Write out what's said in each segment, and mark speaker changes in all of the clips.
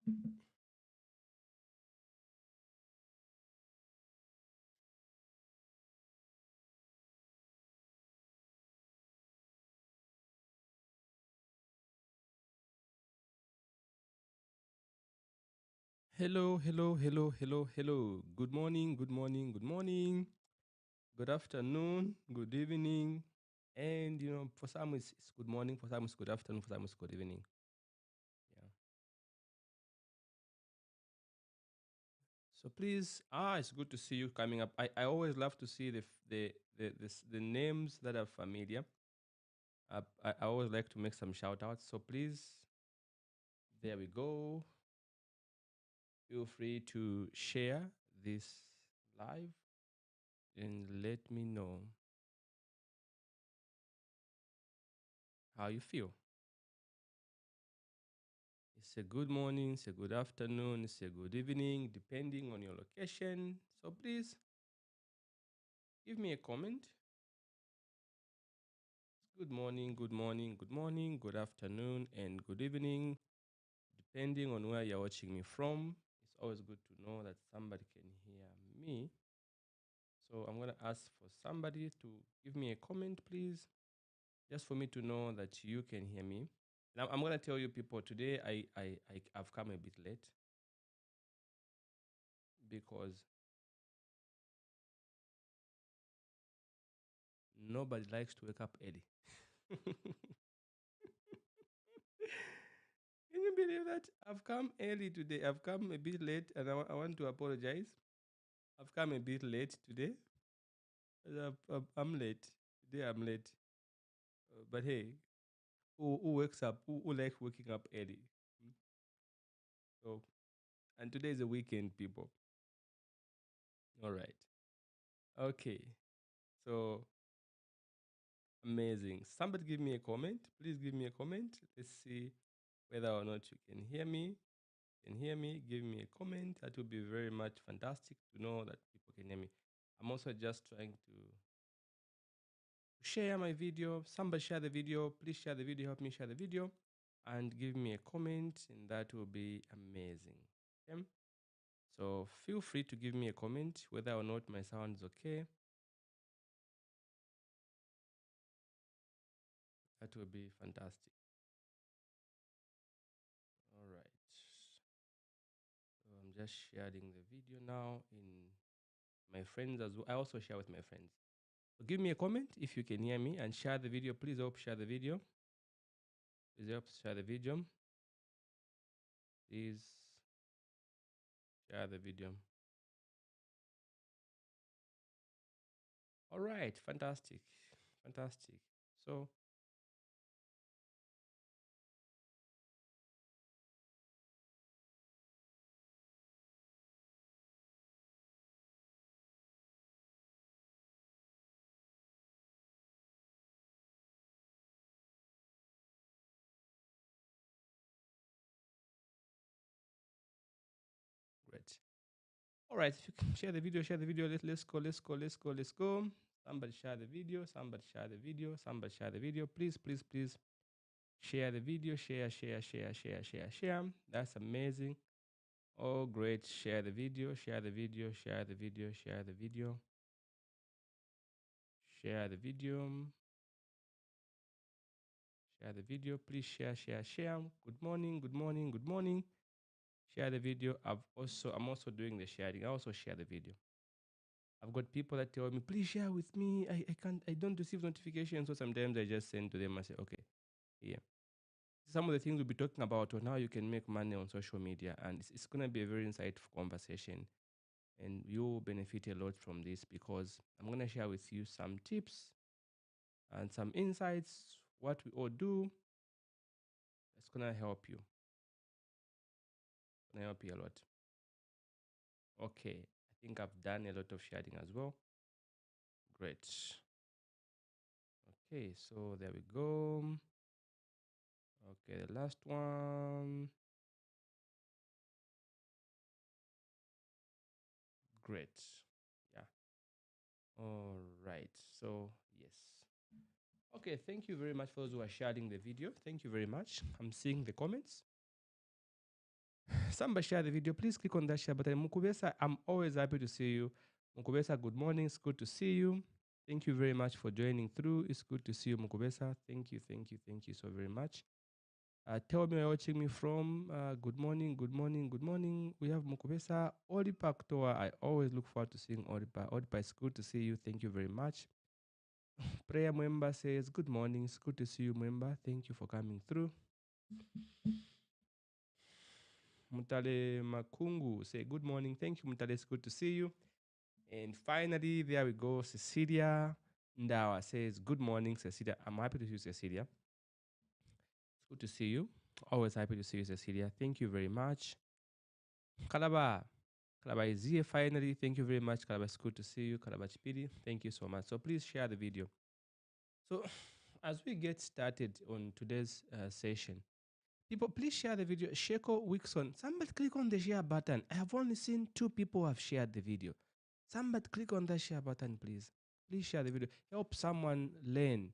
Speaker 1: Hello, hello, hello, hello, hello. Good morning, good morning, good morning. Good afternoon, good evening. And for some it's good morning, for some it's good afternoon, for some it's good evening. Yeah. So please, it's good to see you coming up. I always love to see the names that are familiar. I always like to make some shout outs. So please, there we go. Feel free to share this live and let me know how you feel. It's a good morning, it's a good afternoon, it's a good evening, depending on your location. So please give me a comment. Good morning, good morning, good morning, good afternoon, and good evening, depending on where you're watching me from. It's always good to know that somebody can hear me. So I'm going to ask for somebody to give me a comment, please, just for me to know that you can hear me. Now, I'm going to tell you people today I've come a bit late because nobody likes to wake up early. Can you believe that? I've come early today. I've come a bit late and I want to apologize. I've come a bit late today. I'm late. Today I'm late. But hey, who wakes up? Who likes waking up early? Mm. So, and today is a weekend, people. All right. Okay. So, amazing. Somebody give me a comment. Please give me a comment. Let's see whether or not you can hear me. Can hear me, give me a comment. That would be very much fantastic to know that people can hear me. I'm also just trying to share my video. Somebody share the video. Please share the video. Help me share the video and give me a comment, and that will be amazing. Okay? So feel free to give me a comment whether or not my sound is okay. That will be fantastic. All right. So I'm just sharing the video now in my friends as well. I also share with my friends. So give me a comment if you can hear me and share the video. Please help share the video. Please help share the video. Please share the video. All right, fantastic. Fantastic. So, great. All right, if you can share the video, share the video. Let's go, let's go, let's go, let's go. Somebody share the video, somebody share the video, somebody share the video. Please, please, please share the video. Share, share, share, share, share, share. That's amazing. Oh, great. Share the video, share the video, share the video, share the video. Share the video. Share the video. Please share, share, share. Good morning, good morning, good morning. Share the video. I'm also doing the sharing. I also share the video. I've got people that tell me, please share with me. I don't receive notifications. So sometimes I just send to them and say, okay, yeah. Some of the things we'll be talking about on how you can make money on social media. And it's going to be a very insightful conversation. And you'll benefit a lot from this because I'm going to share with you some tips and some insights, what we all do. It's going to help you. It's going to help you a lot. Okay. I think I've done a lot of sharing as well. Great. Okay, so there we go. Okay, the last one. Great. Yeah. All right. So, yes. Okay, thank you very much for those who are sharing the video. Thank you very much. I'm seeing the comments. Somebody share the video. Please click on that share button. Mukubesa, I'm always happy to see you. Mukubesa, good morning. It's good to see you. Thank you very much for joining through. It's good to see you, Mukubesa. Thank you so very much. Tell me where you're watching me from. Good morning, good morning, good morning. We have Mukubesa, Oripa Ktoa. I always look forward to seeing Oripa. Oripa, it's good to see you. Thank you very much. Prayer Member says, good morning. It's good to see you, Member. Thank you for coming through. Mutale Makungu say, good morning. Thank you, Mutale. It's good to see you. And finally, there we go. Cecilia Ndawa says, good morning, Cecilia. I'm happy to see you, Cecilia. It's good to see you. Always happy to see you, Cecilia. Thank you very much. Kalaba. Kalaba is here finally. Thank you very much, Kalaba. It's good to see you. Kalaba Chipidi. Thank you so much. So please share the video. So as we get started on today's session, people, please share the video. Sheko Wixon, somebody click on the share button. I have only seen 2 people have shared the video. Somebody click on the share button, please. Please share the video. Help someone learn.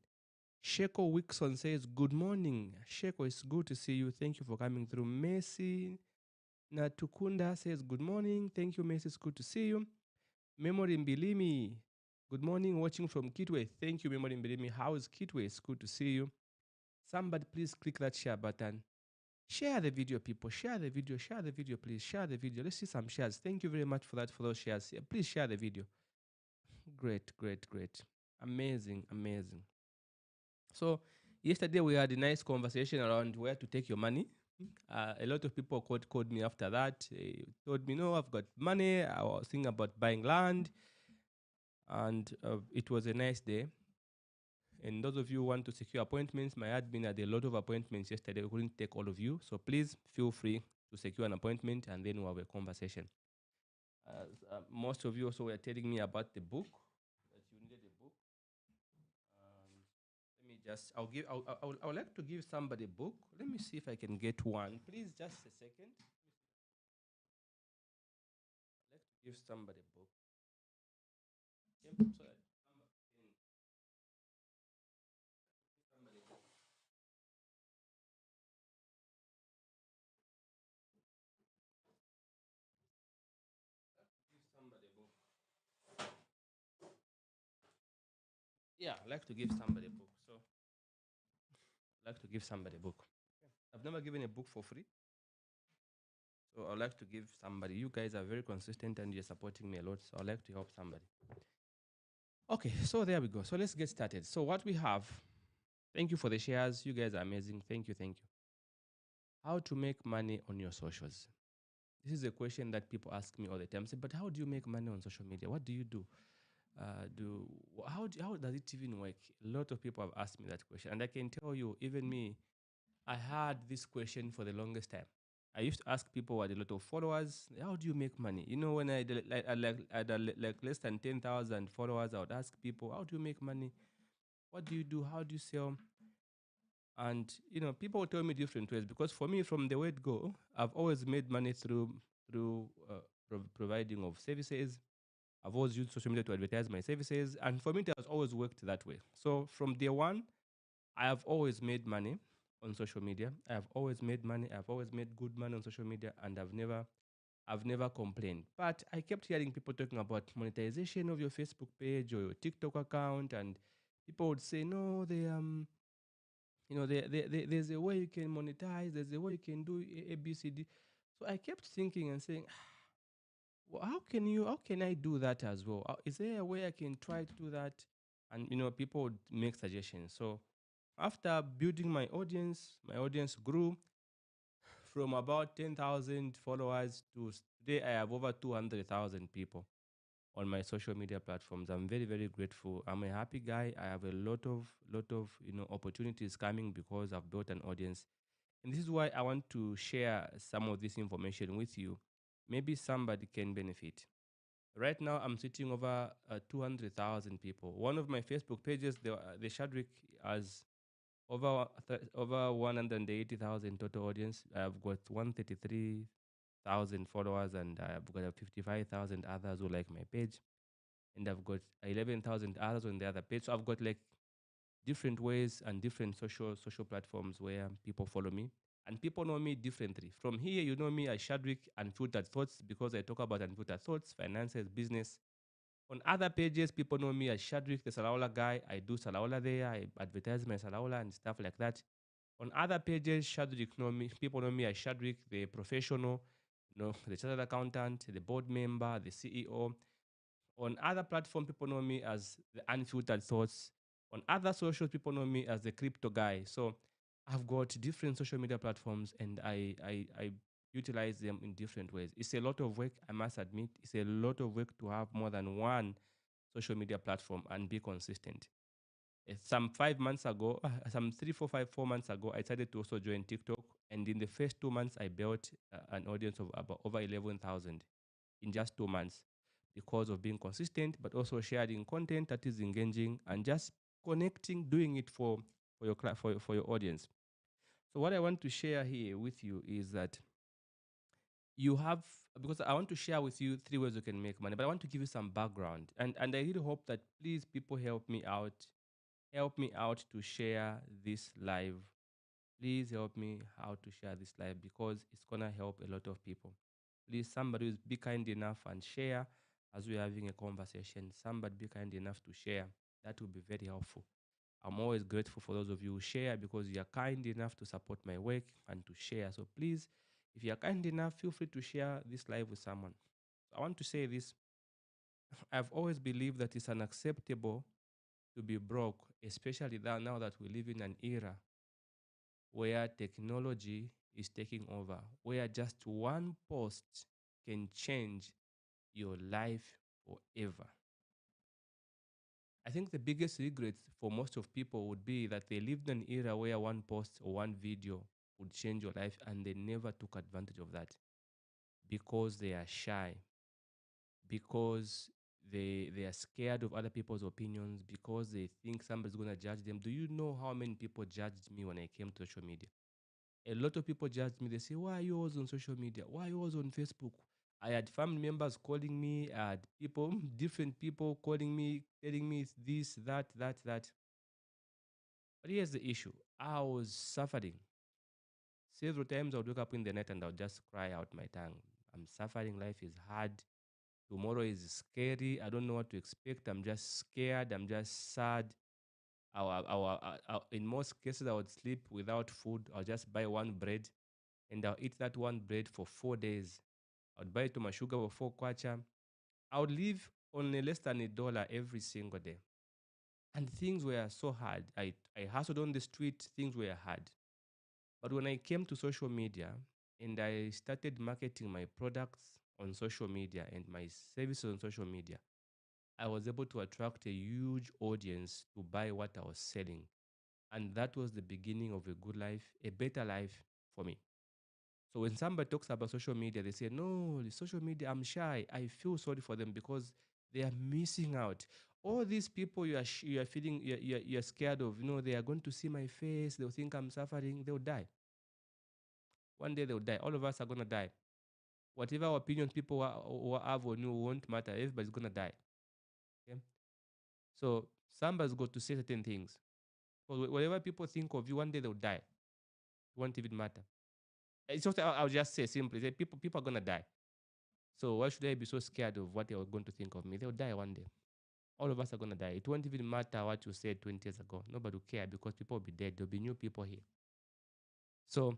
Speaker 1: Sheko Wixon says, good morning. Sheko, it's good to see you. Thank you for coming through. Messi Natukunda says, good morning. Thank you, Messi. It's good to see you. Memory Mbilimi, good morning. Watching from Kitwe. Thank you, Memory Mbilimi. How is Kitwe? It's good to see you. Somebody please click that share button. Share the video, people. Share the video. Share the video, please. Share the video. Let's see some shares. Thank you very much for that, for those shares. Please share the video. Great, great, great. Amazing, amazing. So yesterday we had a nice conversation around where to take your money. A lot of people called me after that. They told me, no, I've got money. I was thinking about buying land. And it was a nice day. And those of you who want to secure appointments, my admin had a lot of appointments yesterday. We couldn't take all of you. So please feel free to secure an appointment and then we'll have a conversation. Most of you also were telling me about the book, that you needed a book. Let me just, I would like to give somebody a book. Let me see if I can get one. Please, just a second. I'd like to give somebody a book. Okay, so that somebody can somebody a book. Give somebody a book. Yeah, I'd like to give somebody a book. So I'd like to give somebody a book. I've never given a book for free. So I'd like to give somebody. You guys are very consistent and you're supporting me a lot. So I'd like to help somebody. Okay, so there we go. So let's get started. So what we have, thank you for the shares. You guys are amazing. Thank you, thank you. How to make money on your socials? This is a question that people ask me all the time. Say, but how do you make money on social media? What do you do? How does it even work? A lot of people have asked me that question, and I can tell you, even me, I had this question for the longest time. I used to ask people with a lot of followers, how do you make money? You know, when I had like less than 10,000 followers, I would ask people, how do you make money? What do you do? How do you sell? And you know, people will tell me different ways, because for me, from the word go, I've always made money through providing of services. I've always used social media to advertise my services, and for me, it has always worked that way. So from day one, I have always made money on social media. I have always made money. I've always made good money on social media, and I've never complained. But I kept hearing people talking about monetization of your Facebook page or your TikTok account, and people would say, no, you know, there's a way you can monetize. There's a way you can do A, B, C, D. So I kept thinking and saying, well, how can I do that as well? Is there a way I can try to do that? And you know, people would make suggestions. So after building my audience grew from about 10,000 followers to today I have over 200,000 people on my social media platforms. I'm very, very grateful. I'm a happy guy. I have a lot of you know, opportunities coming because I've built an audience. And this is why I want to share some of this information with you. Maybe somebody can benefit. Right now, I'm sitting over 200,000 people. One of my Facebook pages, the Shadrick, has over 180,000 total audience. I've got 133,000 followers, and I've got 55,000 others who like my page, and I've got 11,000 others on the other page. So I've got like different ways and different social platforms where people follow me. And people know me differently. From here, you know me as Shadrick Unfiltered Thoughts because I talk about unfiltered thoughts, finances, business. On other pages, people know me as Shadrick, the Salaola guy. I do Salaola there. I advertise my Salaola and stuff like that. On other pages, people know me as Shadrick, the professional, the chartered accountant, the board member, the CEO. On other platforms, people know me as the Unfiltered Thoughts. On other socials, people know me as the crypto guy. So I've got different social media platforms and I utilize them in different ways. It's a lot of work, I must admit. It's a lot of work to have more than one social media platform and be consistent. Some 5 months ago, some 4 months ago, I started to also join TikTok. And in the first 2 months, I built an audience of about over 11,000 in just 2 months because of being consistent, but also sharing content that is engaging and just connecting, doing it for your audience. So what I want to share here with you is that you have, because I want to share with you 3 ways you can make money, but I want to give you some background. And I really hope that please people help me out. Help me out to share this live. Please help me how to share this live because it's gonna help a lot of people. Please, somebody will be kind enough and share as we're having a conversation. Somebody be kind enough to share. That will be very helpful. I'm always grateful for those of you who share because you're kind enough to support my work and to share. So please, if you're kind enough, feel free to share this live with someone. I want to say this. I've always believed that it's unacceptable to be broke, especially now that we live in an era where technology is taking over, where just one post can change your life forever. I think the biggest regret for most of people would be that they lived in an era where one post or one video would change your life and they never took advantage of that because they are shy, because they are scared of other people's opinions, because they think somebody's going to judge them. Do you know how many people judged me when I came to social media? A lot of people judged me. They say, why are you always on social media? Why are you always on Facebook? I had family members calling me, I had people, different people calling me, telling me this, that, that, that. But here's the issue. I was suffering. Several times I would wake up in the night and I would just cry out my tongue. I'm suffering. Life is hard. Tomorrow is scary. I don't know what to expect. I'm just scared. I'm just sad. In most cases, I would sleep without food. I'll just buy one bread and I'll eat that one bread for 4 days. I'd buy to my sugar for 4 kwacha. I would live on less than $1 every single day. And things were so hard. I hustled on the street, things were hard. But when I came to social media and I started marketing my products on social media and my services on social media, I was able to attract a huge audience to buy what I was selling. And that was the beginning of a good life, a better life for me. So when somebody talks about social media, they say, no, the social media, I'm shy. I feel sorry for them because they are missing out. All these people you are feeling, you are scared of, they are going to see my face. They'll think I'm suffering. They'll die. One day they'll die. All of us are going to die. Whatever opinions people have on you won't matter. Everybody's going to die. Okay? So somebody's got to say certain things. Because whatever people think of you, one day they'll die. It won't even matter. It's just, I'll just say simply, say people are going to die. So why should I be so scared of what they are going to think of me? They'll die one day. All of us are going to die. It won't even matter what you said 20 years ago. Nobody will care because people will be dead. There'll be new people here. So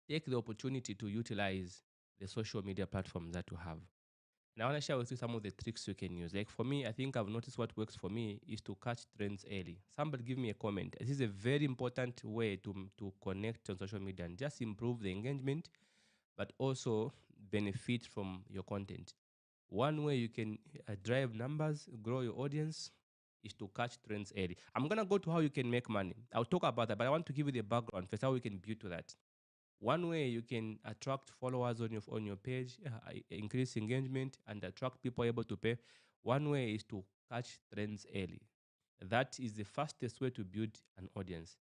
Speaker 1: take the opportunity to utilize the social media platforms that you have. And I want to share with you some of the tricks you can use. Like for me, I think I've noticed what works for me is to catch trends early. Somebody give me a comment. This is a very important way to connect on social media and just improve the engagement, but also benefit from your content. One way you can drive numbers, grow your audience, is to catch trends early. I'm going to go to how you can make money. I'll talk about that, but I want to give you the background first, how we can build to that. One way you can attract followers on your page, increase engagement, and attract people able to pay. One way is to catch trends early. That is the fastest way to build an audience.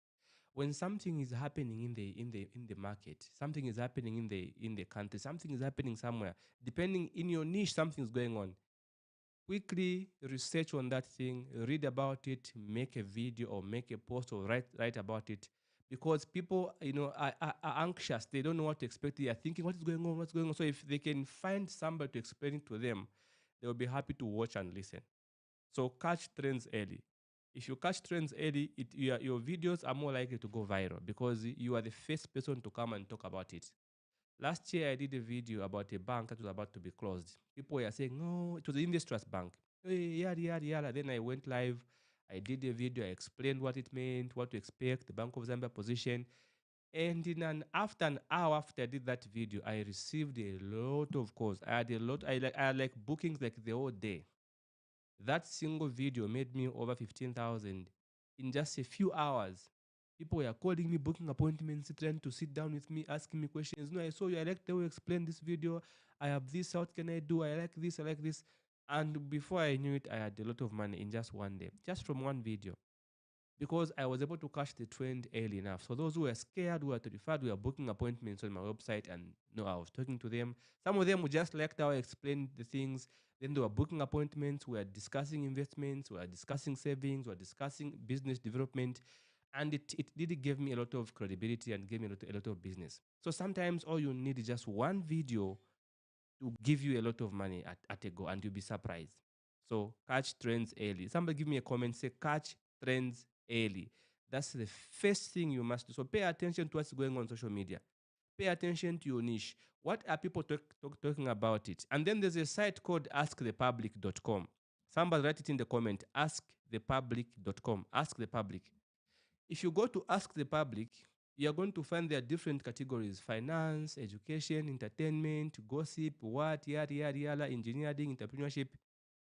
Speaker 1: When something is happening in the market, something is happening in the country, something is happening somewhere, depending in your niche, something's going on. Quickly research on that thing, read about it, make a video or make a post or write about it. because people, are anxious. They don't know what to expect. They are thinking, what is going on? What's going on? So if they can find somebody to explain it to them, they will be happy to watch and listen. So catch trends early. If you catch trends early, your videos are more likely to go viral because you are the first person to come and talk about it. Last year, I did a video about a bank that was about to be closed. People were saying, no, it was the Indus Trust Bank. Hey, yada, yada, yada. Then I went live. I did a video. I explained what it meant, what to expect, the Bank of Zambia position. And after an hour after I did that video, I received a lot of calls. I had like bookings like the whole day. That single video made me over 15,000 in just a few hours. People were calling me, booking appointments, trying to sit down with me, asking me questions. No, I saw you. I like the way you explain this video. I have this. What can I do? I like this. I like this. And before I knew it, I had a lot of money in just one day, just from one video, because I was able to catch the trend early enough. So those who were scared, who were terrified, were booking appointments on my website, and no, I was talking to them. Some of them would just like how I explained the things. Then they were booking appointments. We were discussing investments. We were discussing savings. We were discussing business development, and it did give me a lot of credibility and gave me a lot of business. So sometimes all you need is just one video to give you a lot of money at a go, and you'll be surprised. So catch trends early. Somebody give me a comment, say catch trends early. That's the first thing you must do. So pay attention to what's going on social media. Pay attention to your niche. What are people talking about it? And then there's a site called askthepublic.com. Somebody write it in the comment, askthepublic.com. Ask the public. If you go to Ask the Public, you're going to find there are different categories: finance, education, entertainment, gossip, what, yada, yada, yada, engineering, entrepreneurship.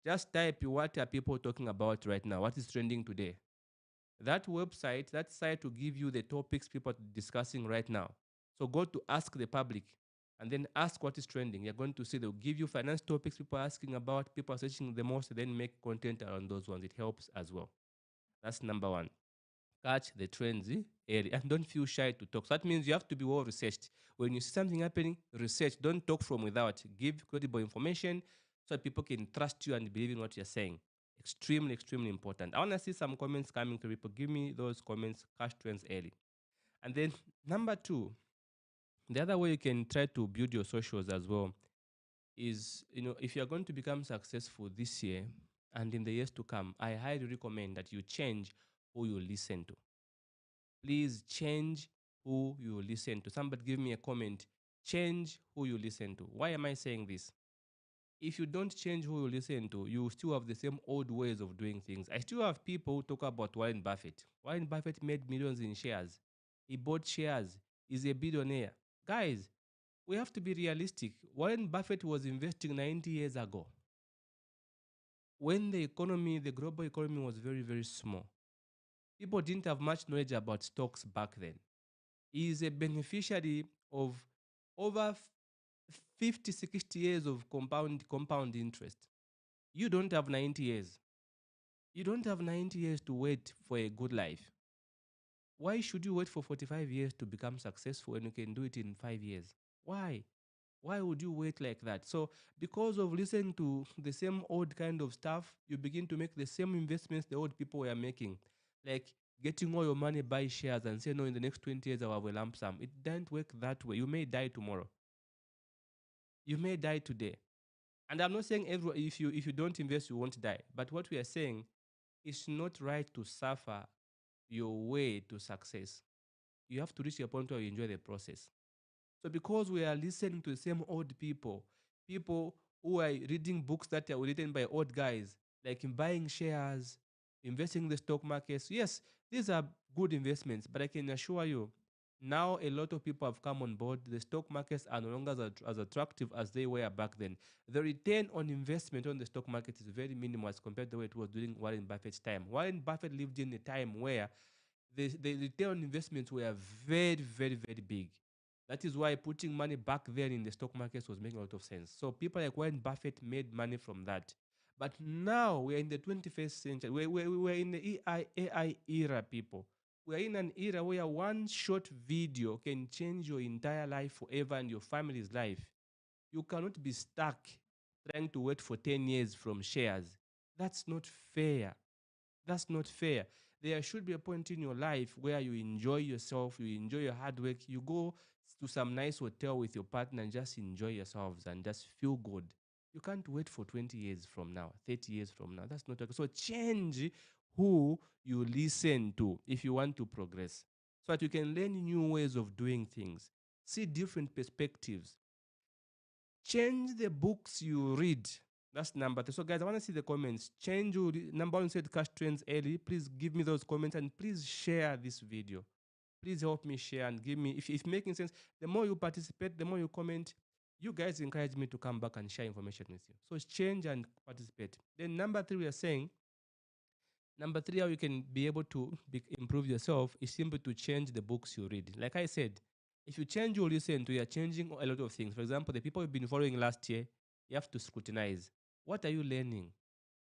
Speaker 1: Just type what are people talking about right now, what is trending today. That website, that site will give you the topics people are discussing right now. So go to Ask the Public and then ask what is trending. You're going to see they'll give you finance topics people are asking about, people are searching the most, then make content around those ones. It helps as well. That's number one. Catch the trends early and don't feel shy to talk. So that means you have to be well researched. When you see something happening, research. Don't talk from without. Give credible information so that people can trust you and believe in what you're saying. Extremely, extremely important. I want to see some comments coming to people. Give me those comments. Catch trends early. And then number two, the other way you can try to build your socials as well is, if you're going to become successful this year and in the years to come, I highly recommend that you change who you listen to. Please change who you listen to. Somebody give me a comment. Change who you listen to. Why am I saying this? If you don't change who you listen to, you still have the same old ways of doing things. I still have people who talk about Warren Buffett. Warren Buffett made millions in shares. He bought shares. He's a billionaire. Guys, we have to be realistic. Warren Buffett was investing 90 years ago when the global economy was very, very small. People didn't have much knowledge about stocks back then. He is a beneficiary of over 50, 60 years of compound interest. You don't have 90 years. You don't have 90 years to wait for a good life. Why should you wait for 45 years to become successful when you can do it in 5 years? Why? Why would you wait like that? So, because of listening to the same old kind of stuff, you begin to make the same investments the old people were making. Like getting all your money, buy shares, and say, no, in the next 20 years, I'll have a lump sum. It doesn't work that way. You may die tomorrow. You may die today. And I'm not saying if you don't invest, you won't die. But what we are saying, it's not right to suffer your way to success. You have to reach a point where you enjoy the process. So because we are listening to the same old people who are reading books that are written by old guys, like in buying shares, investing in the stock markets, yes, these are good investments, but I can assure you, now a lot of people have come on board. The stock markets are no longer as attractive as they were back then. The return on investment on the stock market is very minimal as compared to the way it was during Warren Buffett's time. Warren Buffett lived in a time where the return on investments were very, very, very big. That is why putting money back then in the stock markets was making a lot of sense. So people like Warren Buffett made money from that. But now we're in the 21st century. We're in the AI era, people. We're in an era where one short video can change your entire life forever and your family's life. You cannot be stuck trying to wait for 10 years from shares. That's not fair. That's not fair. There should be a point in your life where you enjoy yourself, you enjoy your hard work, you go to some nice hotel with your partner and just enjoy yourselves and just feel good. You can't wait for 20 years from now, 30 years from now. That's not okay. So change who you listen to if you want to progress so that you can learn new ways of doing things, see different perspectives, change the books you read. That's number 3. So, guys, I want to see the comments. Change your number 1 said cash trends early. Please give me those comments and please share this video. Please help me share and give me, if it's making sense, the more you participate, the more you comment, you guys encourage me to come back and share information with you. So, change and participate. Then, number 3, we are saying, number 3, how you can be able to improve yourself is simply to change the books you read. Like I said, if you change or listen to, you're changing a lot of things. For example, the people you've been following last year, you have to scrutinize. What are you learning?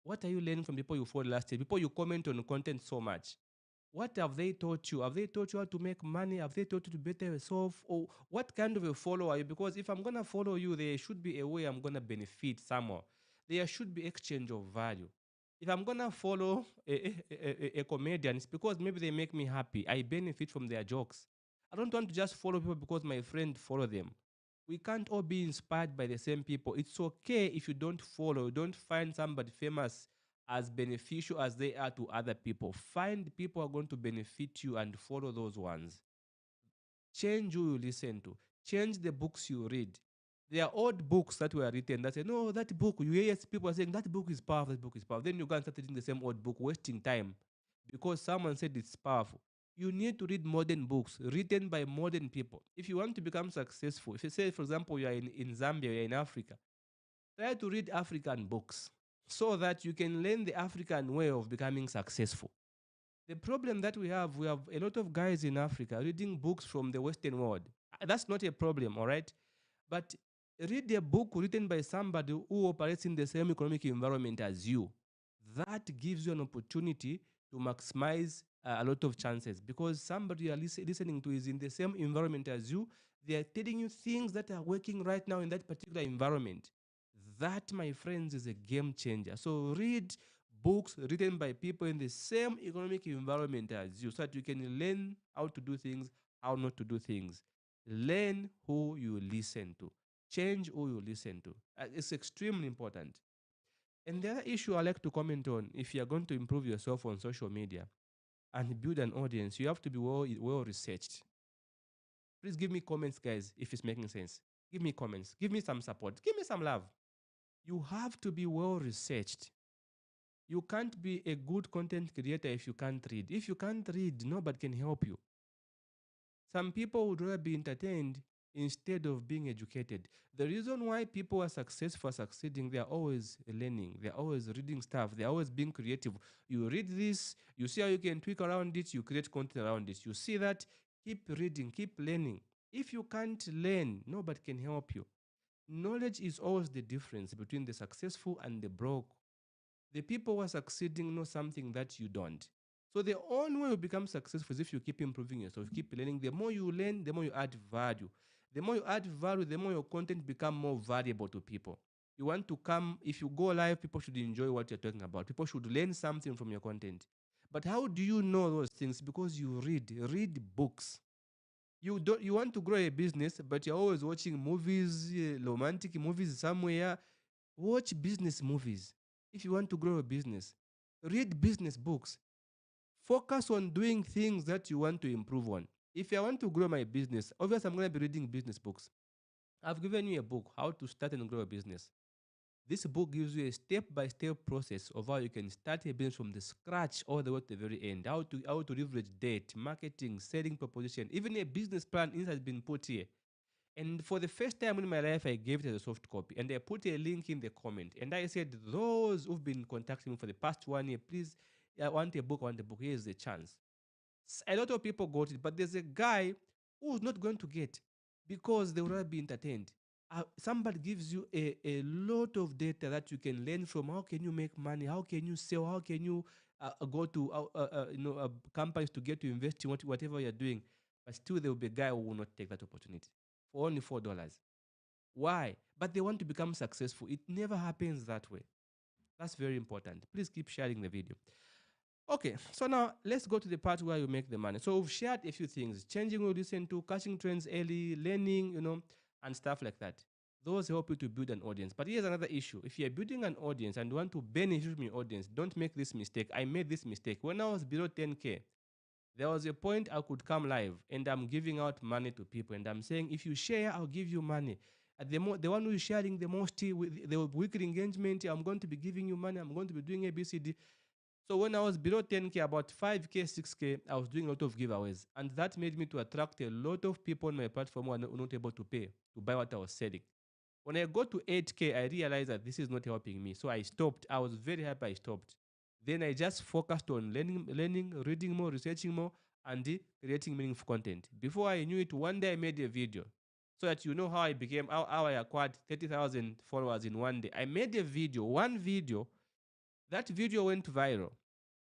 Speaker 1: What are you learning from people you followed last year? People you comment on content so much. What have they taught you? Have they taught you how to make money? Have they taught you to better yourself? Or what kind of a follower are you? Because if I'm going to follow you, there should be a way I'm going to benefit somehow. There should be exchange of value. If I'm going to follow a comedian, it's because maybe they make me happy. I benefit from their jokes. I don't want to just follow people because my friend follow them. We can't all be inspired by the same people. It's okay if you don't follow, don't find somebody famous as beneficial as they are to other people. Find people who are going to benefit you and follow those ones. Change who you listen to. Change the books you read. There are old books that were written that say, no, that book, you hear people are saying that book is powerful, that book is powerful. Then you go and start reading the same old book, wasting time because someone said it's powerful. You need to read modern books written by modern people. If you want to become successful, if you say, for example, you are in Zambia, you're in Africa, try to read African books so that you can learn the African way of becoming successful. The problem that we have a lot of guys in Africa reading books from the Western world. That's not a problem, all right? But read a book written by somebody who operates in the same economic environment as you. That gives you an opportunity to maximize a lot of chances because somebody you are listening to is in the same environment as you. They are telling you things that are working right now in that particular environment. That, my friends, is a game changer. So read books written by people in the same economic environment as you so that you can learn how to do things, how not to do things. Learn who you listen to. Change who you listen to. It's extremely important. And the other issue I like to comment on, if you're going to improve yourself on social media and build an audience, you have to be well researched. Please give me comments, guys, if it's making sense. Give me comments. Give me some support. Give me some love. You have to be well researched. You can't be a good content creator if you can't read. If you can't read, nobody can help you. Some people would rather be entertained instead of being educated. The reason why people are successful, succeeding, they are always learning. They are always reading stuff. They are always being creative. You read this, you see how you can tweak around it, you create content around it. You see that, keep reading, keep learning. If you can't learn, nobody can help you. Knowledge is always the difference between the successful and the broke. The people who are succeeding know something that you don't. So the only way you become successful is if you keep improving yourself, keep learning. The more you learn, the more you add value. The more you add value, the more your content become more valuable to people. You want to come, if you go live, people should enjoy what you're talking about. People should learn something from your content. But how do you know those things? Because you read books. You want to grow a business, but you're always watching movies, romantic movies somewhere. Watch business movies. If you want to grow a business, read business books. Focus on doing things that you want to improve on. If I want to grow my business, obviously I'm going to be reading business books. I've given you a book, How to Start and Grow a Business. This book gives you a step-by-step process of how you can start a business from the scratch all the way to the very end. How to leverage debt, marketing, selling proposition, even a business plan has been put here. And for the first time in my life, I gave it as a soft copy. And I put a link in the comment. And I said, those who've been contacting me for the past 1 year, please, I want a book, Here's the chance. A lot of people got it, but there's a guy who's not going to get because they will not be entertained. Somebody gives you a lot of data that you can learn from. How can you make money? How can you sell? How can you go to companies to get to invest in whatever you're doing? But still, there will be a guy who will not take that opportunity for only $4. Why? But they want to become successful. It never happens that way. That's very important. Please keep sharing the video. Okay, so now let's go to the part where you make the money. So we've shared a few things: changing what you listen to, catching trends early, learning, and stuff like that. Those help you to build an audience. But here's another issue: if you're building an audience and want to benefit from your audience, don't make this mistake. I made this mistake when I was below 10K. There was a point I could come live and I'm giving out money to people and I'm saying, if you share, I'll give you money. The one who is sharing the most with the weekly engagement, I'm going to be giving you money. I'm going to be doing ABCD. So when I was below 10K, about 5K, 6K, I was doing a lot of giveaways. And that made me to attract a lot of people on my platform who are not able to pay to buy what I was selling. When I got to 8K, I realized that this is not helping me. So I stopped. I was very happy I stopped. Then I just focused on learning, reading more, researching more, and creating meaningful content. Before I knew it, one day I made a video so that you know how how I acquired 30,000 followers in one day. I made a video, one video. That video went viral.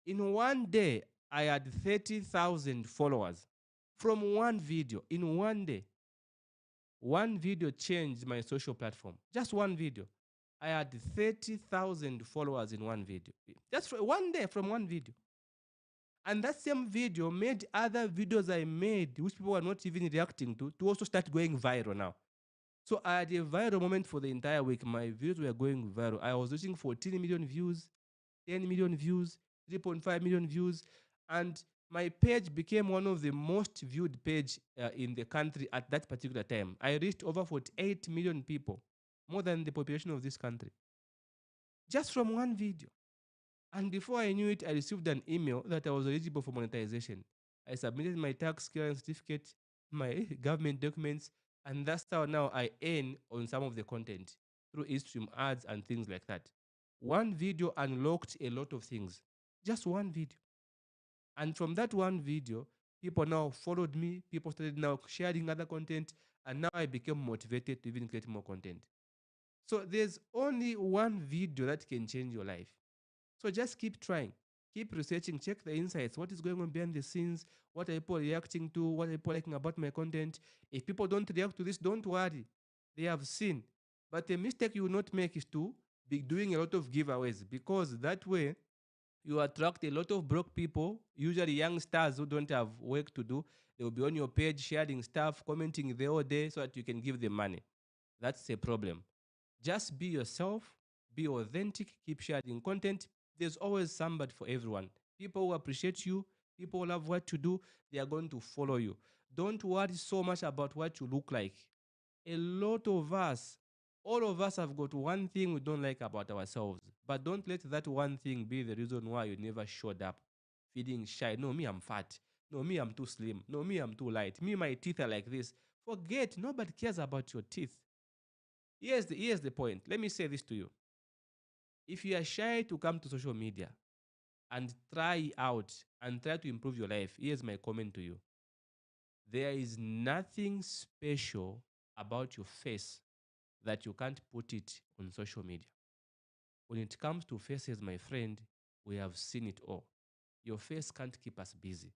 Speaker 1: In one day, I had 30,000 followers from one video in one day. One video changed my social platform. Just one video. I had 30,000 followers in one video. Just for one day from one video. And that same video made other videos I made, which people were not even reacting to also start going viral now. So I had a viral moment for the entire week. My videos were going viral. I was reaching 14 million views, 10 million views, 3.5 million views. And my page became one of the most viewed page in the country at that particular time. I reached over 48 million people, more than the population of this country, just from one video. And before I knew it, I received an email that I was eligible for monetization. I submitted my tax clearance certificate, my government documents, and that's how now I earn on some of the content through InStream ads and things like that. One video unlocked a lot of things. Just one video. And from that one video, people now followed me, people started now sharing other content, and now I became motivated to even create more content. So there's only one video that can change your life. So just keep trying, keep researching, check the insights. What is going on behind the scenes? What are people reacting to? What are people liking about my content? If people don't react to this, don't worry. They have seen. But the mistake you will not make is to be doing a lot of giveaways, because that way you attract a lot of broke people, usually young stars who don't have work to do. They will be on your page sharing stuff, commenting the whole day so that you can give them money. That's a problem. Just be yourself, be authentic, keep sharing content. There's always somebody for everyone. People who appreciate you, people who love what you do, they are going to follow you. Don't worry so much about what you look like. A lot of us, all of us have got one thing we don't like about ourselves, but don't let that one thing be the reason why you never showed up. Feeling shy. No, me, I'm fat. No, me, I'm too slim. No, me, I'm too light. Me, my teeth are like this. Forget, nobody cares about your teeth. Here's the point. Let me say this to you. If you are shy to come to social media and try out and try to improve your life, here's my comment to you. There is nothing special about your face that you can't put it on social media. When it comes to faces, my friend, we have seen it all. Your face can't keep us busy.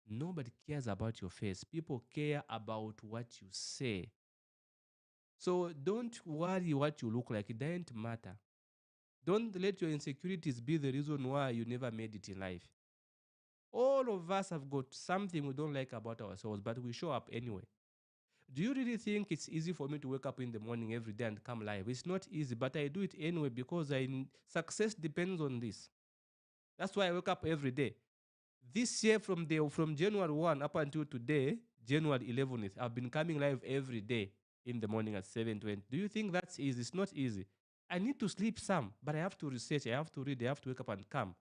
Speaker 1: Nobody cares about your face. People care about what you say. So don't worry what you look like. It doesn't matter. Don't let your insecurities be the reason why you never made it in life. All of us have got something we don't like about ourselves, but we show up anyway. Do you really think it's easy for me to wake up in the morning every day and come live? It's not easy, but I do it anyway because success depends on this. That's why I wake up every day. This year, from January 1 up until today, January 11th, I've been coming live every day in the morning at 7:20. Do you think that's easy? It's not easy. I need to sleep some, but I have to research, I have to read, I have to wake up and come.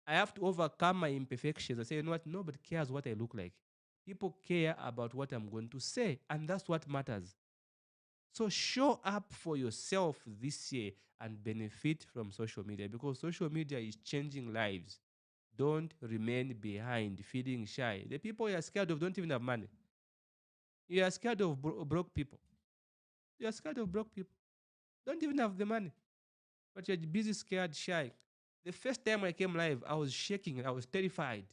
Speaker 1: I have to overcome my imperfections. I say, you know what? Nobody cares what I look like. People care about what I'm going to say, and that's what matters. So show up for yourself this year and benefit from social media, because social media is changing lives. Don't remain behind feeling shy. The people you are scared of don't even have money. You are scared of broke people. You are scared of broke people. Don't even have the money. But you're busy, scared, shy. The first time I came live, I was shaking. I was terrified.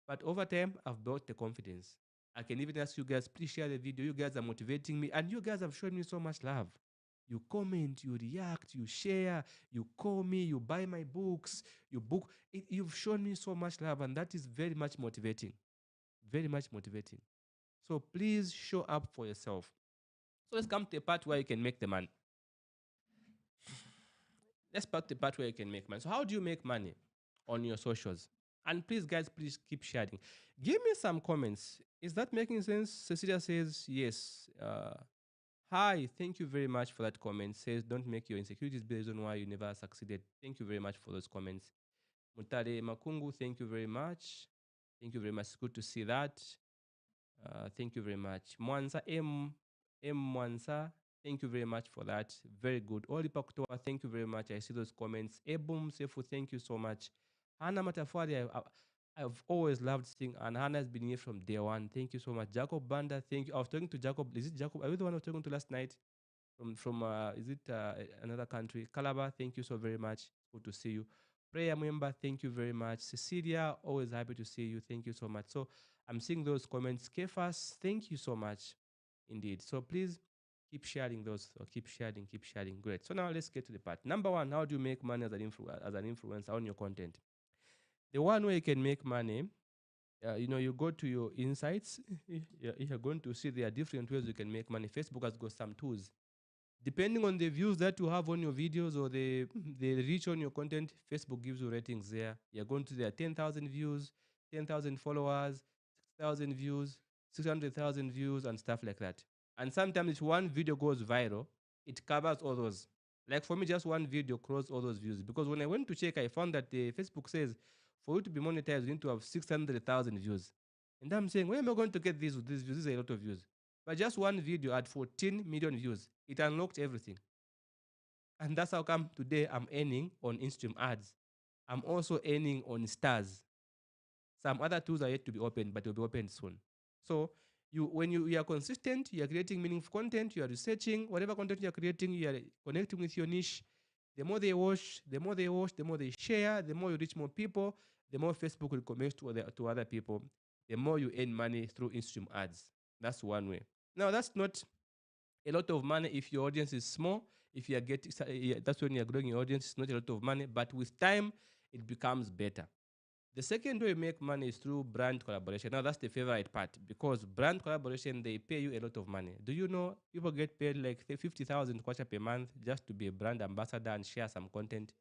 Speaker 1: But over time, I've built the confidence. I can even ask you guys, please share the video. You guys are motivating me. And you guys have shown me so much love. You comment, you react, you share, you call me, you buy my books, you've shown me so much love, and that is very much motivating. Very much motivating. So please show up for yourself. So let's come to a part where you can make the money. Let's part the part where you can make money. So how do you make money on your socials? And please, guys, please keep sharing. Give me some comments. Is that making sense? Cecilia says yes. Hi, thank you very much for that comment. Says don't make your insecurities based on why you never succeeded. Thank you very much for those comments. Mutare Makungu, thank you very much. Thank you very much. It's good to see that. Thank you very much. Mwanza M Mwanza, thank you very much for that. Very good. Olipa Kutoa, thank you very much. I see those comments. Ebum Sefu, thank you so much. Hannah Matafari, I've always loved seeing, and Hannah has been here from day one. Thank you so much. Jacob Banda, thank you. I was talking to Jacob. Is it Jacob? Are you the one I was talking to last night? From is it another country? Calabar, thank you so very much. Good to see you. Prayer member, thank you very much. Cecilia, always happy to see you. Thank you so much. So I'm seeing those comments. Kefas, thank you so much indeed. So please keep sharing those, or keep sharing, keep sharing. Great. So now let's get to the part. Number one, how do you make money as an influencer on your content? The one way you can make money, you go to your insights. You're going to see there are different ways you can make money. Facebook has got some tools. Depending on the views that you have on your videos or the reach on your content, Facebook gives you ratings there. You're going to their 10,000 views, 10,000 followers, 6,000 views, 600,000 views, and stuff like that. And sometimes if one video goes viral, it covers all those. Like for me, just one video crossed all those views, because when I went to check, I found that the Facebook says for you to be monetized, you need to have 600,000 views. And I'm saying, where am I going to get these views? This is a lot of views. But just one video had 14 million views. It unlocked everything. And that's how come today I'm earning on Instagram ads. I'm also earning on stars. Some other tools are yet to be opened, but will be opened soon. So when you are consistent, you are creating meaningful content, you are researching, whatever content you are creating, you are connecting with your niche. The more they watch, the more they share, the more you reach more people, the more Facebook will recommend to other people, the more you earn money through Instagram ads. That's one way. Now, that's not a lot of money if your audience is small. If you are getting, that's when you are growing your audience. It's not a lot of money, but with time, it becomes better. The second way you make money is through brand collaboration. Now, that's the favorite part, because brand collaboration, they pay you a lot of money. Do you know people get paid like 50,000 kwacha per month just to be a brand ambassador and share some content?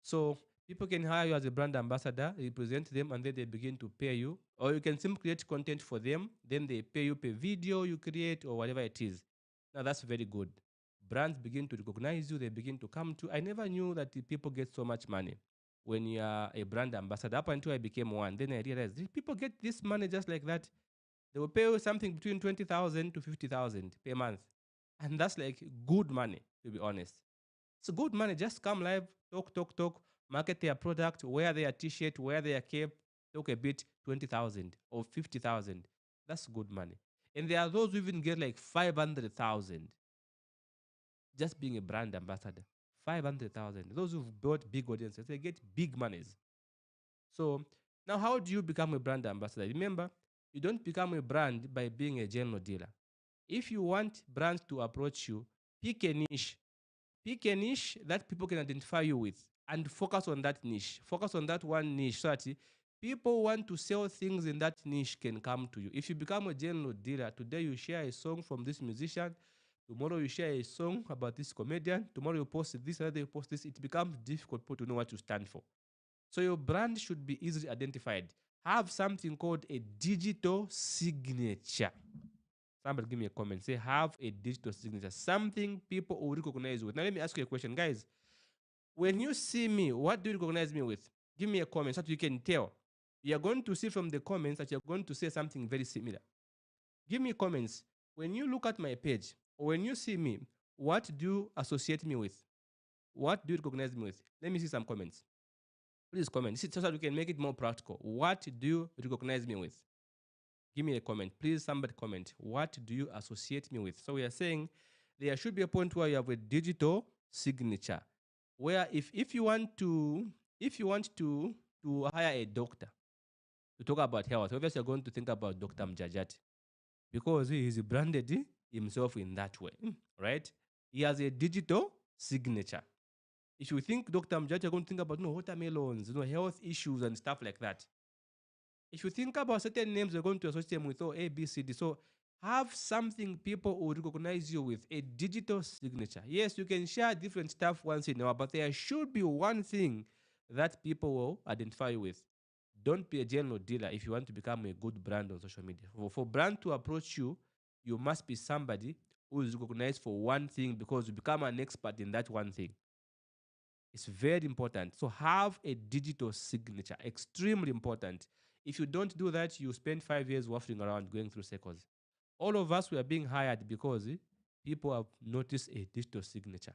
Speaker 1: So people can hire you as a brand ambassador, represent them, and then they begin to pay you. Or you can simply create content for them, then they pay you per video you create or whatever it is. Now that's very good. Brands begin to recognize you, they begin to come to. I never knew that the people get so much money when you are a brand ambassador. Up until I became one, then I realized people get this money just like that. They will pay you something between 20,000 to 50,000 per month. And that's like good money, to be honest. It's good money. Just come live, talk, market their product, wear their t-shirt, wear their cape, talk a bit, 20,000 or 50,000. That's good money. And there are those who even get like 500,000 just being a brand ambassador. 500,000. Those who've built big audiences, they get big monies. So now, how do you become a brand ambassador? Remember, you don't become a brand by being a general dealer. If you want brands to approach you, pick a niche. Pick a niche that people can identify you with and focus on that niche. Focus on that one niche so that people want to sell things in that niche can come to you. If you become a general dealer, today you share a song from this musician, tomorrow you share a song about this comedian, tomorrow you post this, another you post this, it becomes difficult for people to know what you stand for. So your brand should be easily identified. Have something called a digital signature. Somebody give me a comment. Say, have a digital signature. Something people will recognize with. Now, let me ask you a question. Guys, when you see me, what do you recognize me with? Give me a comment so that you can tell. You're going to see from the comments that you're going to say something very similar. Give me comments. When you look at my page, or when you see me, what do you associate me with? What do you recognize me with? Let me see some comments. Please comment. So that we can make it more practical. What do you recognize me with? Give me a comment. Please, somebody comment. What do you associate me with? So we are saying there should be a point where you have a digital signature, where if you want to hire a doctor to talk about health, obviously you're going to think about Dr. Mjajati, because he is branded himself in that way, right? He has a digital signature. If you think Dr. Mjati, you're going to think about watermelons, health issues and stuff like that. If you think about certain names, you're going to associate them with A, B, C, D. So have something people will recognize you with, a digital signature. Yes, you can share different stuff once in a while, but there should be one thing that people will identify you with. Don't be a general dealer if you want to become a good brand on social media. For brand to approach you, you must be somebody who is recognized for one thing because you become an expert in that one thing. It's very important. So have a digital signature, extremely important. If you don't do that, you spend 5 years waffling around going through circles. All of us were being hired because people have noticed a digital signature.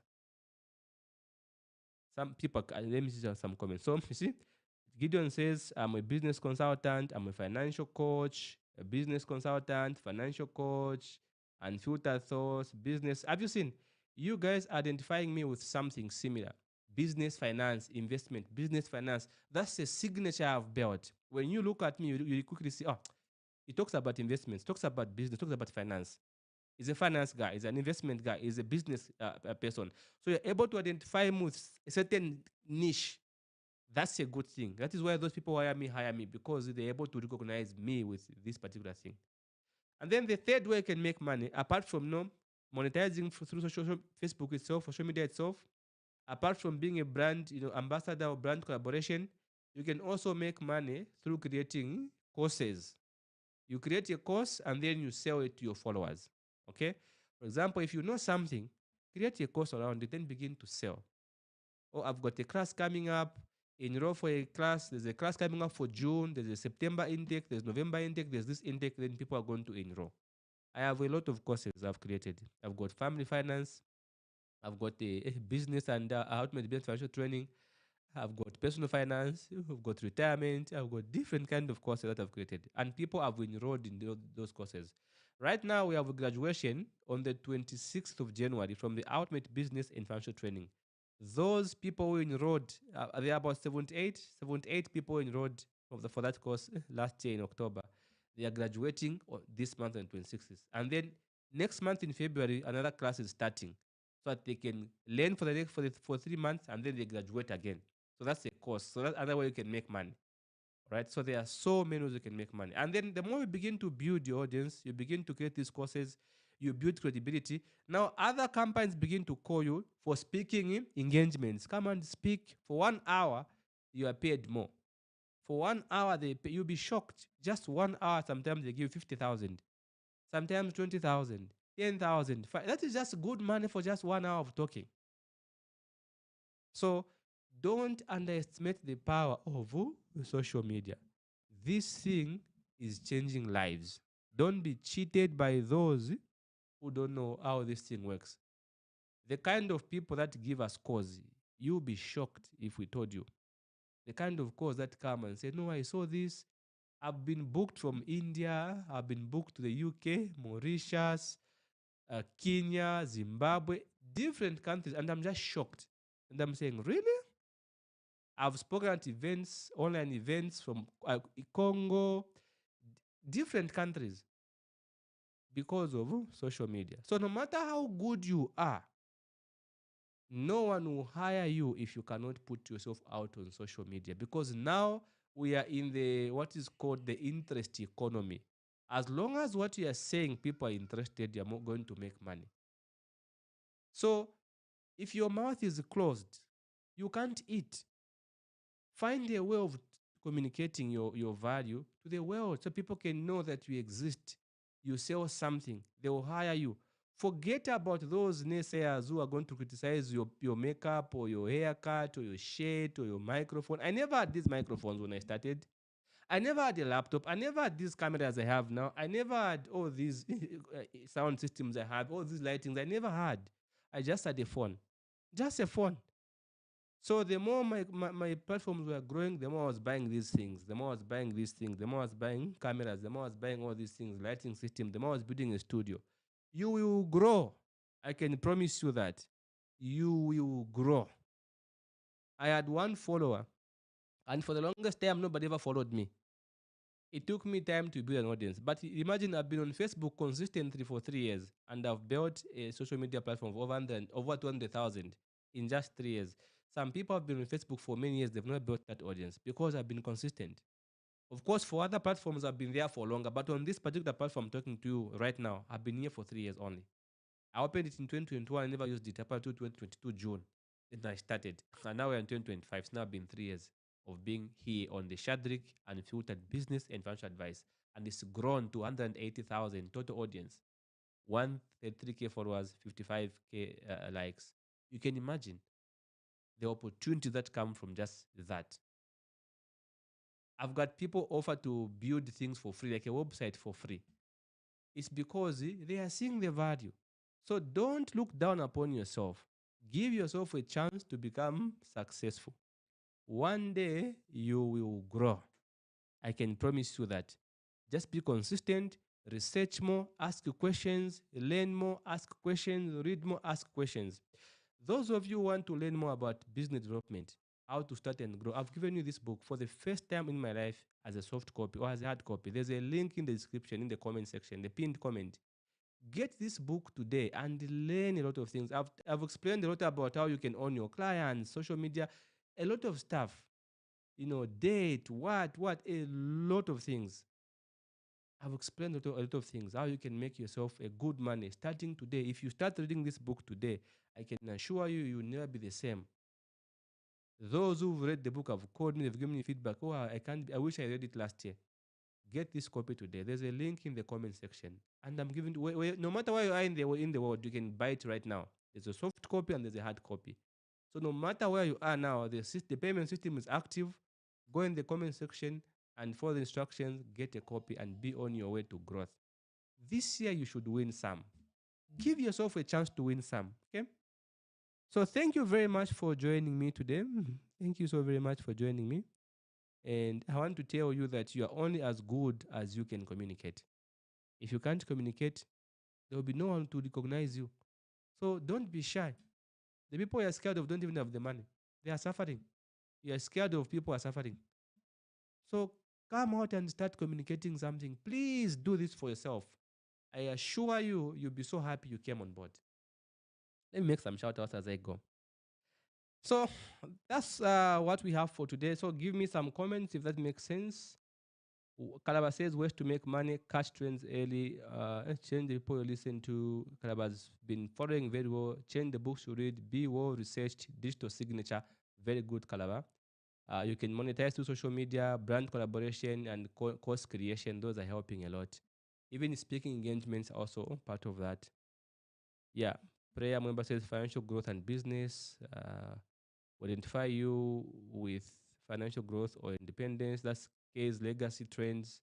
Speaker 1: Some people, let me see some comments. So you see, Gideon says, I'm a business consultant, I'm a financial coach, a business consultant, financial coach, unfiltered thoughts, business. Have you seen? You guys identifying me with something similar. Business finance, investment, business finance. That's a signature I've built. When you look at me, you quickly see, oh, he talks about investments, talks about business, talks about finance. He's a finance guy, he's an investment guy, he's a business person. So you're able to identify him with a certain niche. That's a good thing. That is why those people hire me because they're able to recognize me with this particular thing. And then the third way you can make money, apart from monetizing through social Facebook itself, social media itself, apart from being a brand, ambassador or brand collaboration, you can also make money through creating courses. You create a course and then you sell it to your followers. Okay? For example, if you know something, create a course around it, then begin to sell. Oh, I've got a class coming up. Enroll for a class. There's a class coming up for June. There's a September intake. There's November intake. There's this intake. Then people are going to enroll. I have a lot of courses I've created. I've got family finance. I've got a business and ultimate business financial training. I've got personal finance. I've got retirement. I've got different kind of courses that I've created, and people have enrolled in those courses. Right now, we have a graduation on the 26th of January from the Ultimate Business and Financial Training. Those people who enrolled, there are about 78 people enrolled for that course last year in October. They are graduating this month on 26th. And then next month in February, another class is starting so that they can learn for 3 months and then they graduate again. So that's a course. So that's another way you can make money. Right? So there are so many ways you can make money. And then the more you begin to build your audience, you begin to create these courses, you build credibility. Now other companies begin to call you for speaking engagements. Come and speak for 1 hour, you are paid more. For 1 hour, you'll be shocked. Just 1 hour, sometimes they give 50,000, sometimes 20,000, 10,000. That is just good money for just 1 hour of talking. So don't underestimate the power of social media. This thing is changing lives. Don't be cheated by those who don't know how this thing works. The kind of people that give us calls, you'll be shocked if we told you. The kind of calls that come and say, no, I saw this. I've been booked from India. I've been booked to the UK, Mauritius, Kenya, Zimbabwe, different countries. And I'm just shocked. And I'm saying, really? I've spoken at events, online events from Congo, different countries because of social media. So no matter how good you are, no one will hire you if you cannot put yourself out on social media, because now we are in what is called the interest economy. As long as what you are saying people are interested, you're going to make money. So if your mouth is closed, you can't eat. Find a way of communicating your value to the world so people can know that you exist. You sell something, they will hire you. Forget about those naysayers who are going to criticize your makeup or your haircut or your shirt or your microphone. I never had these microphones when I started. I never had a laptop. I never had these cameras I have now. I never had all these sound systems I have, all these lightings. I never had. I just had a phone. Just a phone. So the more my platforms were growing, the more I was buying these things. The more I was buying these things. The more I was buying cameras. The more I was buying all these things, lighting system. The more I was building a studio. You will grow. I can promise you that. You will grow. I had one follower, and for the longest time, nobody ever followed me. It took me time to build an audience. But imagine I've been on Facebook consistently for 3 years and I've built a social media platform of over 200,000 in just 3 years. Some people have been on Facebook for many years, they've not built that audience because I've been consistent. Of course, for other platforms, I've been there for longer, but on this particular platform I'm talking to you right now, I've been here for 3 years only. I opened it in 2021, I never used it up until 2022 June. Then I started. And now we're in 2025. It's now been 3 years of being here on the Shadrick Unfiltered Business and Financial Advice. And it's grown to 180,000 total audience, 133K followers, 55K likes. You can imagine the opportunity that come from just that. I've got people offer to build things for free, like a website for free. It's because they are seeing the value. So don't look down upon yourself. Give yourself a chance to become successful. One day you will grow. I can promise you that. Just be consistent, research more, ask questions, learn more, ask questions, read more, ask questions. Those of you who want to learn more about business development, how to start and grow, I've given you this book for the first time in my life as a soft copy or as a hard copy. There's a link in the description, in the comment section, the pinned comment. Get this book today and learn a lot of things. I've explained a lot about how you can own your clients, social media, a lot of stuff. Date, what, a lot of things. I've explained a lot of things, how you can make yourself a good money starting today. If you start reading this book today, I can assure you, you will never be the same. Those who've read the book have called me, they've given me feedback. Oh, I wish I read it last year. Get this copy today. There's a link in the comment section. And I'm giving no matter where you are in the world, you can buy it right now. There's a soft copy and there's a hard copy. So no matter where you are now, the payment system is active. Go in the comment section and follow the instructions, get a copy, and be on your way to growth. This year you should win some. Give yourself a chance to win some. Okay. So thank you very much for joining me today. Thank you so very much for joining me. And I want to tell you that you are only as good as you can communicate. If you can't communicate, there will be no one to recognize you. So don't be shy. The people you are scared of don't even have the money. They are suffering. You are scared of people who are suffering. So come out and start communicating something. Please do this for yourself. I assure you, you'll be so happy you came on board. Let me make some shout outs as I go. So that's what we have for today. So give me some comments if that makes sense. Calabar says ways to make money, catch trends early, change the people you listen to. Calabar's been following very well. Change the books you read, be well researched, digital signature. Very good, Calabar. You can monetize through social media, brand collaboration, and course creation. Those are helping a lot. Even speaking engagements also part of that. Yeah. Prayer member says financial growth and business. Identify you with financial growth or independence. That's case legacy trends.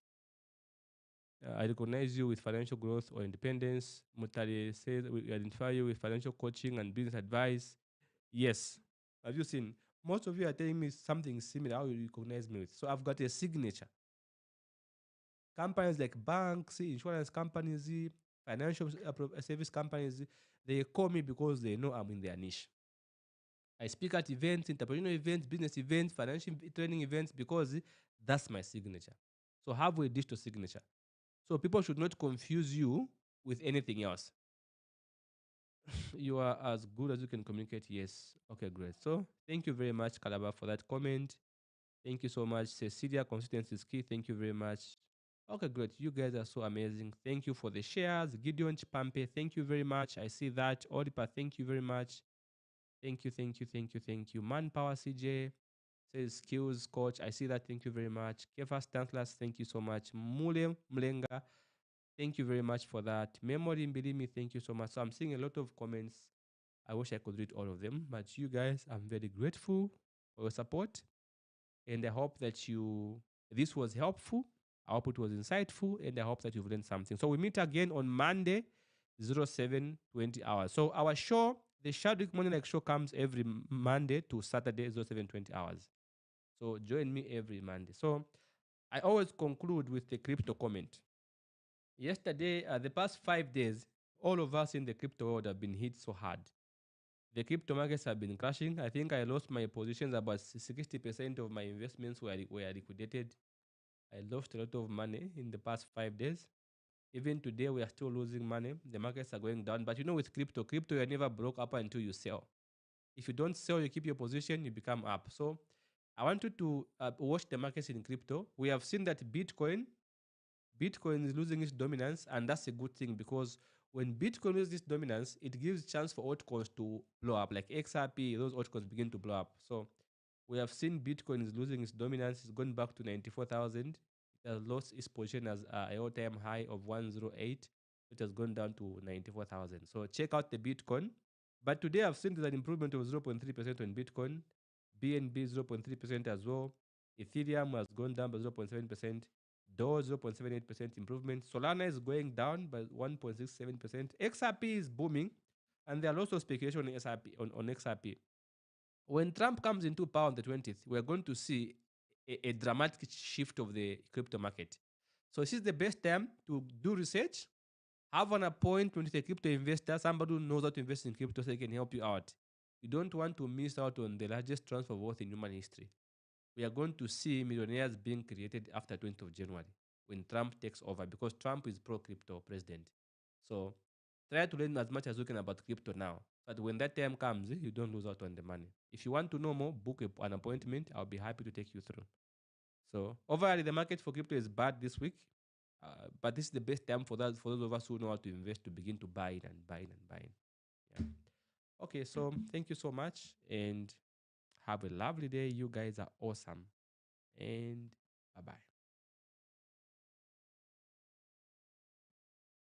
Speaker 1: I recognize you with financial growth or independence. Mutali says we identify you with financial coaching and business advice. Yes. Have you seen? Most of you are telling me something similar. How you recognize me with? So I've got a signature. Companies like banks, insurance companies, financial service companies, they call me because they know I'm in their niche. I speak at events, entrepreneurial events, business events, financial training events because that's my signature. So have a digital signature. So people should not confuse you with anything else. You are as good as you can communicate. Yes. Okay, great. So thank you very much, Calabar, for that comment. Thank you so much. Cecilia, consistency is key. Thank you very much. Okay, great. You guys are so amazing. Thank you for the shares. Gideon Chipampe, thank you very much. I see that. Odipa, thank you very much. Thank you, thank you, thank you, thank you. Manpower CJ says skills coach. I see that. Thank you very much. Kefa Stanklas, thank you so much. Mule Mlenga, thank you very much for that. Memory Mbilimi, thank you so much. So I'm seeing a lot of comments. I wish I could read all of them, but you guys, I'm very grateful for your support. And I hope that this was helpful. I hope it was insightful, and I hope that you've learned something. So we meet again on Monday, 07:20 hours. So our show, the Shadwick Morning Like Show, comes every Monday to Saturday, 07:20 hours. So join me every Monday. So I always conclude with the crypto comment. Yesterday, the past 5 days, all of us in the crypto world have been hit so hard. The crypto markets have been crashing. I think I lost my positions. About 60% of my investments were liquidated. I lost a lot of money in the past 5 days. Even today, we are still losing money. The markets are going down. But with crypto, you're never broke up until you sell. If you don't sell, you keep your position, you become up. So I want you to watch the markets in crypto. We have seen that Bitcoin is losing its dominance, and that's a good thing because when Bitcoin loses its dominance, it gives chance for altcoins to blow up, like XRP. Those altcoins begin to blow up. So we have seen Bitcoin is losing its dominance. It's gone back to 94,000. It has lost its position as an all-time high of 108. It has gone down to 94,000. So check out the Bitcoin. But today I've seen there's an improvement of 0.3% on Bitcoin, BNB 0.3% as well. Ethereum has gone down by 0.7%. DOGE 0.78% improvement. Solana is going down by 1.67%. XRP is booming, and there are lots of speculation on XRP. When Trump comes into power on the 20th, we're going to see a dramatic shift of the crypto market. So this is the best time to do research, have an appointment with a crypto investor, somebody who knows how to invest in crypto so they can help you out. You don't want to miss out on the largest transfer of wealth in human history. We are going to see millionaires being created after 20th of January when Trump takes over because Trump is pro-crypto president. So try to learn as much as you can about crypto now. But when that time comes, you don't lose out on the money. If you want to know more, book an appointment. I'll be happy to take you through. So overall, the market for crypto is bad this week. But this is the best time for those of us who know how to invest to begin to buy in and buy in and buy in. Yeah. Okay, so thank you so much and have a lovely day. You guys are awesome. And bye bye.